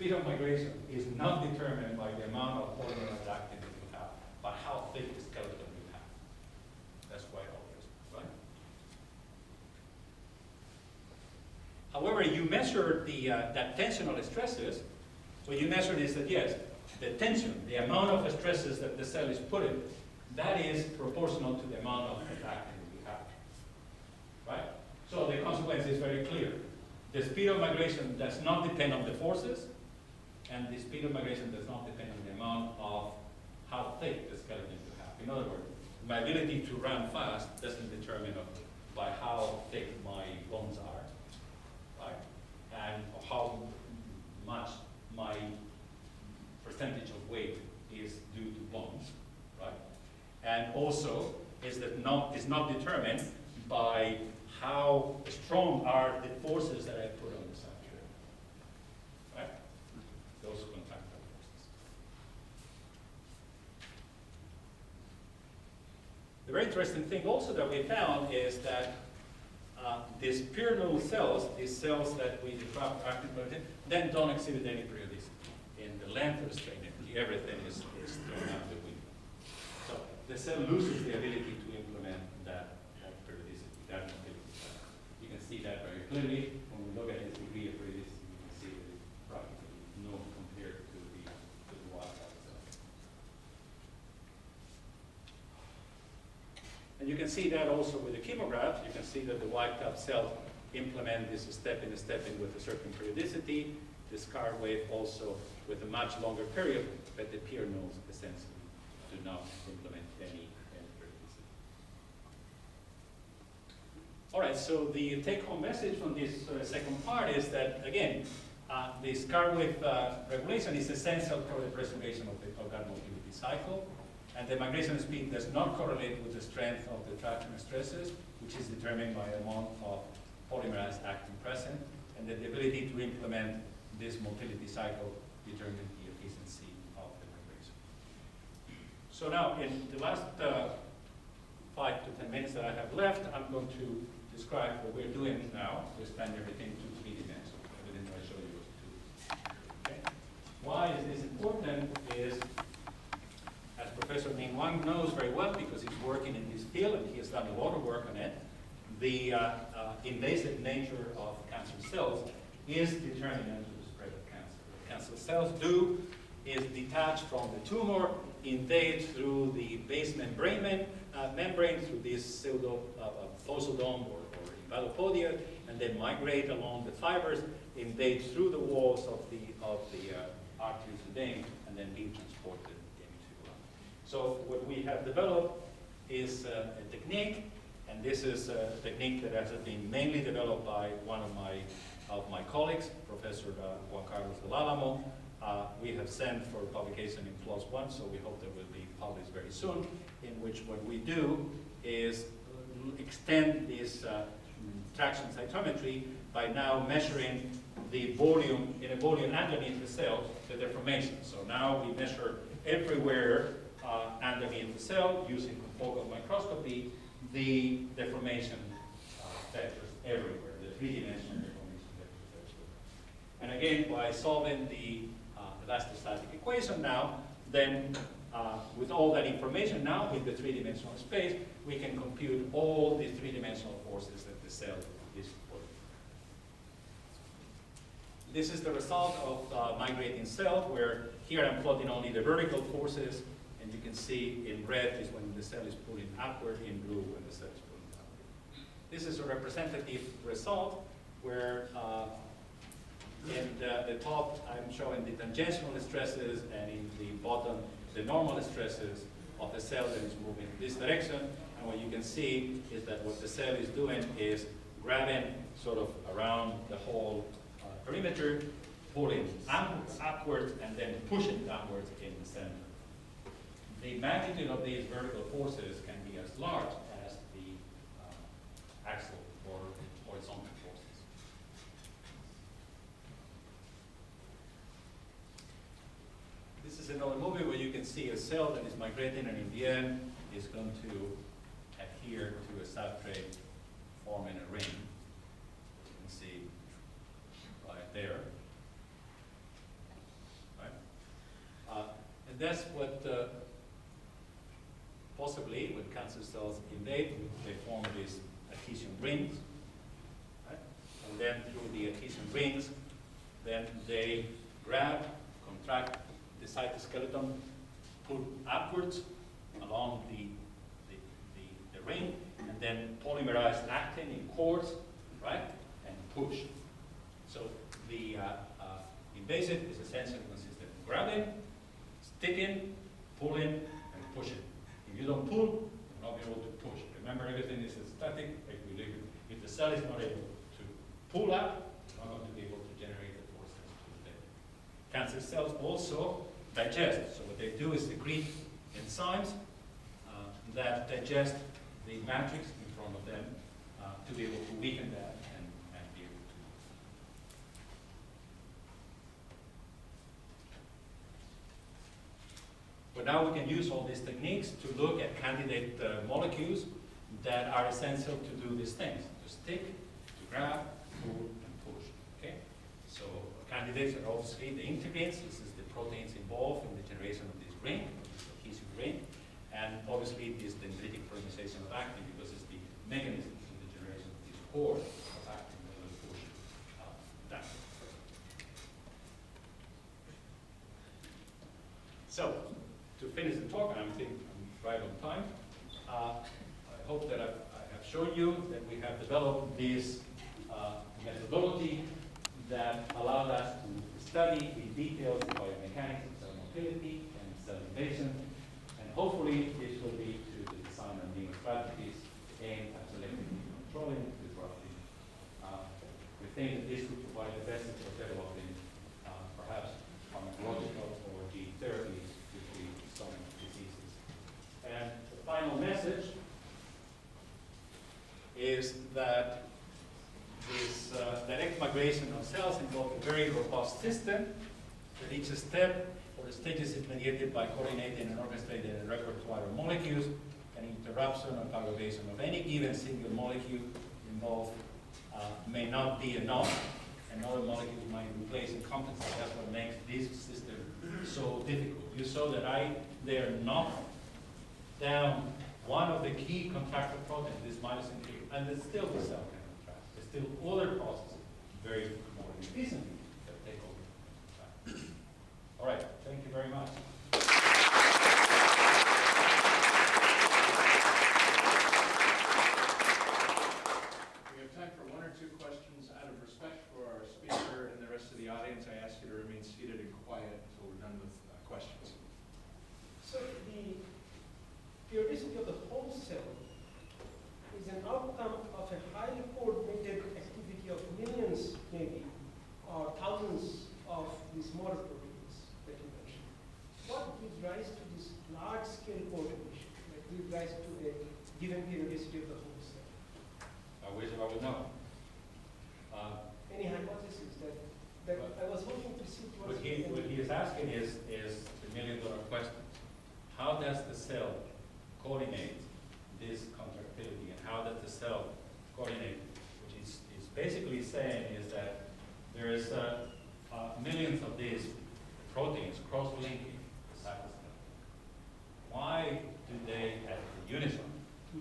speed of migration is not determined by the amount of polymerase actin that you have, but how thick the skeleton you have. That's quite obvious, right? However, you measure that tensional stresses. What you measure is that, yes, the tension, the amount of stresses that the cell is put in, that is proportional to the amount of actin you have, right? So the consequence is very clear. The speed of migration does not depend on the forces, and the speed of migration does not depend on the amount of how thick the skeleton you have. In other words, my ability to run fast doesn't determine by how thick my bones are, right? And how much my percentage of weight is due to bones, right? And also is not determined by how strong are the forces that I put on the substrate, right? Those contractile forces. The very interesting thing also that we found is that these pyramidal cells, these cells that we disrupt actin protein, then don't exhibit any periodicity. In the length of the strain energy, everything is thrown out the window. So the cell loses the ability to implement that periodicity, that motility. You can see that very clearly when we look at its degree of periodicity. You can see that it's practically no compared to the wild type cell. And you can see that also with the chemograph. You can see that the wild type cells implement this step-in with a certain periodicity. The scar wave also with a much longer period, but the peer nodes essentially do not implement any periodicity. All right, so the take-home message from this second part is that, again, the scar wave regulation is essential for the preservation of the that motility cycle, and the migration speed does not correlate with the strength of the traction stresses, which is determined by the amount of polymerase actin present, and the ability to implement this motility cycle determines the efficiency of the migration. So now, in the last 5 to 10 minutes that I have left, I'm going to describe what we're doing now to expand everything to 3 dimensions. Everything that I showed you was 2. Okay? Why is this important is, as Professor Ning Wang knows very well, because he's working in this field and he has done a lot of work on it, the invasive nature of cancer cells is determinant to the spread of cancer. What cancer cells do is detach from the tumor, invade through the base membrane through this pseudo phosodome or invadopodia, and then migrate along the fibers, invade through the walls of the arteries and veins, and then be transported into. So what we have developed is a technique, and this is a technique that has been mainly developed by one of my colleagues, Professor Juan Carlos del Álamo. We have sent for publication in PLOS One, so we hope that will be published very soon, in which what we do is extend this traction cytometry by now measuring the volume, in a volume underneath the cell, the deformation. So now we measure everywhere underneath the cell using confocal microscopy, the deformation vectors everywhere, the 3-dimensional deformation vectors everywhere. And again, by solving the elastostatic equation now, then with all that information now, with the 3-dimensional space, we can compute all the 3-dimensional forces that the cell is putting. This is the result of migrating cell, where here I'm plotting only the vertical forces, and you can see in red is when the cell is pulling upward, in blue when the cell is pulling downward. This is a representative result where in the top I'm showing the tangential stresses, and in the bottom the normal stresses of the cell that is moving in this direction. And what you can see is that what the cell is doing is grabbing sort of around the whole perimeter, pulling upwards, and then pushing downwards in the center. The magnitude of these vertical forces can be as large as the axial or horizontal forces. This is another movie where you can see a cell that is migrating, and in the end is going to adhere to a substrate forming a ring. You can see right there. And that's what possibly when cancer cells invade, they form these adhesion rings. Right? And then through the adhesion rings, then they grab, contract the cytoskeleton, pull upwards along the ring, and then polymerize actin in cords, right? And push. So the invasive is essentially consistent of grabbing, sticking, pulling, and pushing. If you don't pull, you'll not be able to push. Remember, everything is a static equilibrium. If the cell is not able to pull up, it's not going to be able to generate the force that's needed. Cancer cells also digest. So what they do is secrete enzymes that digest the matrix in front of them to be able to weaken that and be able to. But now we can use all these techniques to look at candidate molecules that are essential to do these things: to stick, to grab, pull, and push. Okay. So candidates are obviously the integrins. This is the proteins involved in the generation of this ring, this adhesive ring. And obviously, this is the dendritic polymerization of actin because it's the mechanism in the generation of this cord of actin that will push that. So, to finish the talk, and I think I'm right on time, I hope that I have shown you that we have developed this methodology that allowed us to study in detail the biomechanics of cell motility and cell invasion. Hopefully, this will lead to the design of new strategies aimed at selectively controlling disruption. We think that this would provide the basis for developing perhaps pharmacological or gene therapies to treat some diseases. And the final message is that this direct migration of cells involves a very robust system that each step or the stages is mediated by coordinating and orchestrating a repertoire of molecules, and interruption or aggravation of any given single molecule involved may not be enough, and other molecules might replace and compensate. That's what makes this system so difficult. You saw that I there knocked down one of the key contractile proteins, this myosin Q, and it's still the cell can contract. There's still other processes very more efficiently that take over. All right, thank you very much. We have time for one or two questions. Out of respect for our speaker and the rest of the audience, I ask you to remain seated and quiet until we're done with questions. So the periodicity of the whole cell is an outcome of a highly coordinated activity of millions, maybe, or thousands of these motor proteins that you mentioned. What gives rise to this large-scale coordination that gives rise to a given periodicity of the whole cell? I wish I would know. Any hypothesis that I was hoping to see? What he is asking is the million-dollar question. How does the cell coordinate this contractility, and how does the cell coordinate? Which is basically saying is that there is millions of these proteins cross-linking the cytoskeleton. Why do they, at the unison,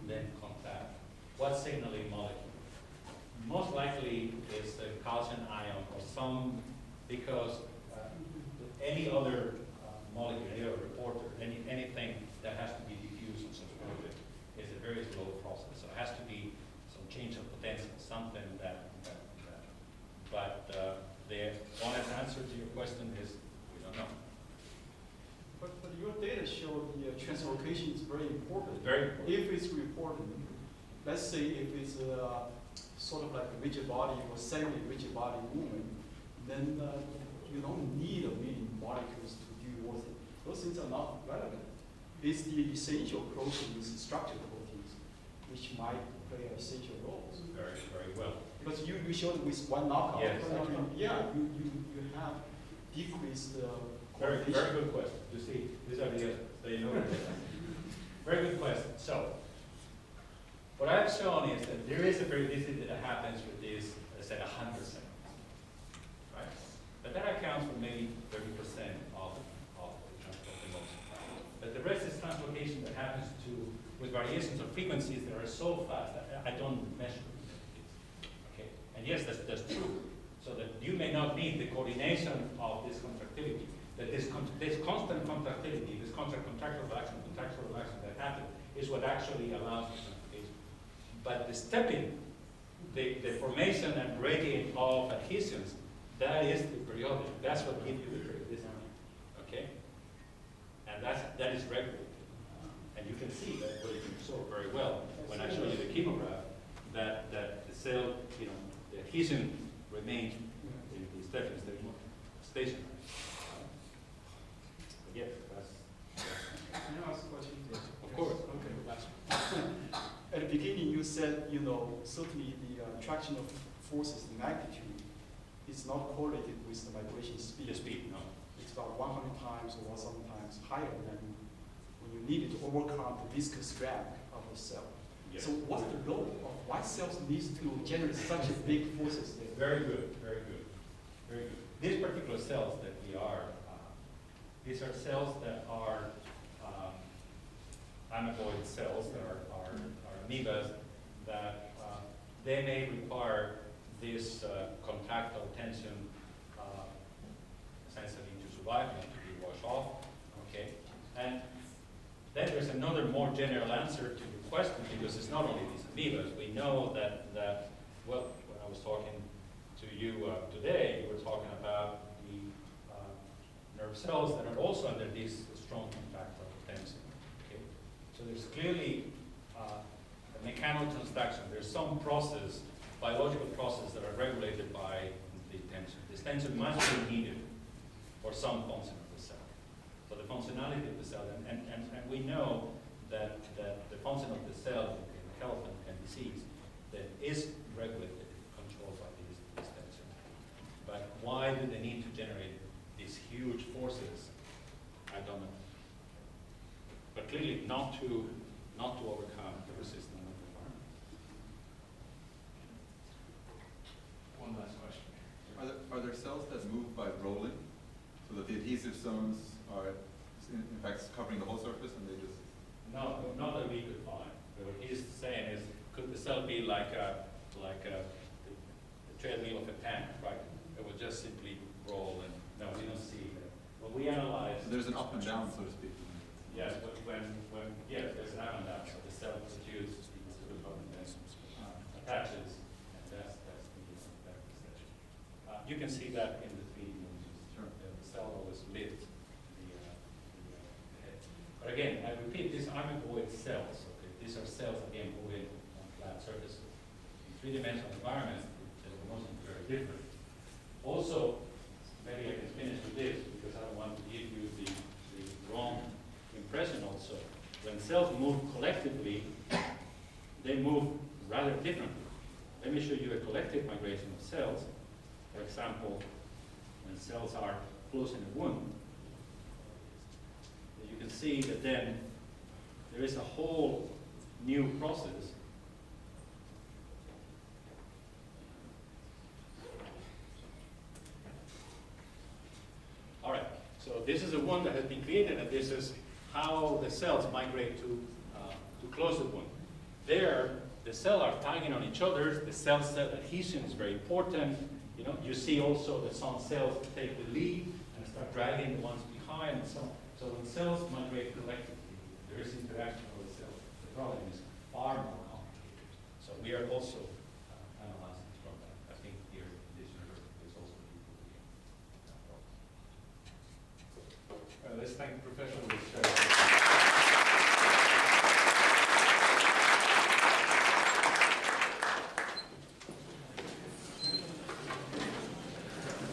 then contact? What signaling molecule? Most likely is a calcium ion or some, because any other molecule, any other reporter, anything that has to be diffused and supported is a very slow process. So it has to be some change of potential, something that. But the honest answer to your question is we don't know. But your data show the translocation is very important. Very important. If it's reported, let's say if it's sort of like a rigid body or semi-rigid body movement, then you don't need a million molecules to do what those things are not relevant. It's the essential proteins, structured proteins, which might play essential roles. Very, very well. Because you showed with one knockout, Yes. you have decreased the Very, coordination. very good question. You see, these are the so you know. Very good question. So, what I've shown is that there is a periodicity that happens with these, let's say, 100 seconds, right? But that accounts for maybe 30% of the transport of transitions of frequencies that are so fast that I don't measure it. Okay, and yes, that's true. So that you may not need the coordination of this contractility, that this constant contractility, this contractual relaxation that happens is what actually allows for translocation. But the stepping, the formation and breaking of adhesions, that is the periodic. That's what gives you the periodicity. Okay? And that is regulated. And you can see that what you saw very well when I show you the chemograph, that the cell, the adhesion remains in the stepping stationary. Yes, that's Can I ask a question? of course. Okay. At the beginning, you said, certainly the attractional forces magnitude is not correlated with the migration speed. The speed, no. It's about 100 times or sometimes higher than when you needed to overcome the viscous drag of the cell. Yes. So what's the role of why cells needs to generate such a big forces there? Very good, very good, very good. These particular cells that we are, these are cells that are amoeboid cells that are amoebas that they may require this contractile tension essentially to survive and to be washed off. Okay, and then there's another more general answer to your question, because it's not only these amoebas. We know that well, when I was talking to you today, we were talking about the nerve cells that are also under this strong contractile tension. Okay, so there's clearly a mechanotransduction. There's some process, biological process, that are regulated by the tension. This tension must be needed for some function of the cell. So the functionality of the cell, and we know that the function of the cell in health and disease that is regulated, controlled by this tension. But why do they need to generate these huge forces? I don't know. But clearly not to overcome the resistance of the environment. One last question. Are there cells that move by rolling, so that the adhesive zones are in fact covering the whole surface and they just... No, not that we could find. But what he's saying is, could the cell be like the treadmill of a tank, right? It would just simply roll, and no, we don't see that. When we analyze, So there's an up and down, so to speak. yes, but when yes, there's an up and down. So the cell produces the silicon and then attaches, and that's the session. You can see that in the 3D images. Sure. The cell always lifts the head. But again, I repeat, these amoeboid cells. Okay, these are cells again moving on flat surfaces. In three-dimensional environments, the motion is very different. Also, maybe I can finish with this because I don't want to give you the wrong impression also. When cells move collectively, they move rather differently. Let me show you a collective migration of cells. For example, when cells are closing a wound, you can see that then there is a whole new process. All right, so this is a wound that has been created, and this is how the cells migrate to close the wound. There, the cells are tagging on each other. The cell-cell adhesion is very important. You see also that some cells take the lead and start dragging the ones behind, and so on. So when cells migrate collectively, there is interaction with the cells. The problem